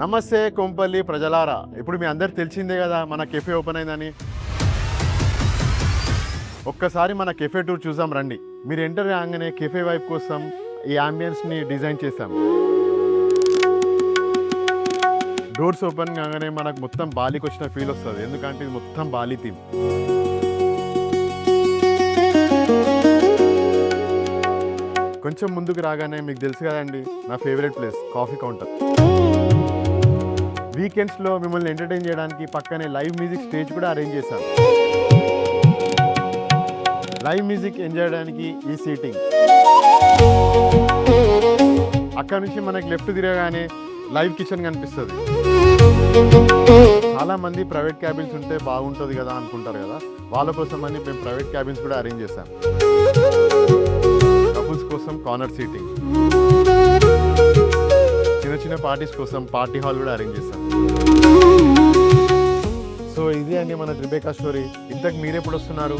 నమస్తే కొంపల్లి ప్రజలారా, ఇప్పుడు మీ అందరికి తెలిసిందే కదా మన కెఫే ఓపెన్ అయిందని. ఒక్కసారి మన కెఫే టూర్ చూసాం రండి. మీరు ఎంటర్ కాగానే కెఫే వైపు కోసం ఈ అంబియన్స్ని డిజైన్ చేసాం. డోర్స్ ఓపెన్ కాగానే మనకు మొత్తం బాలీకి వచ్చిన ఫీల్ వస్తుంది, ఎందుకంటే ఇది మొత్తం బాలీ థీమ్. కొంచెం ముందుకు రాగానే మీకు తెలుసు కదండి నా ఫేవరెట్ ప్లేస్ కాఫీ కౌంటర్. వీకెండ్స్లో మిమ్మల్ని ఎంటర్టైన్ చేయడానికి పక్కనే లైవ్ మ్యూజిక్ స్టేజ్ కూడా అరేంజ్ చేశాను. లైవ్ మ్యూజిక్ ఎంజాయ్ చేయడానికి ఈ సీటింగ్. అక్కడ నుంచి మనకి లెఫ్ట్ తిరగగానే లైవ్ కిచెన్ కనిపిస్తుంది. చాలామంది ప్రైవేట్ క్యాబిన్స్ ఉంటే బాగుంటుంది కదా అనుకుంటారు కదా, వాళ్ళ కోసం అని మేము ప్రైవేట్ క్యాబిన్స్ కూడా అరేంజ్ చేశాం. కపుల్స్ కోసం కార్నర్ సీటింగ్, చిన్న చిన్న పార్టీస్ కోసం పార్టీ హాల్ కూడా అరేంజ్ చేశాం. సో ఇది అండి మన ట్రిబేకా స్టోరీ. ఇంతకు మీరెప్పుడు వస్తున్నారు?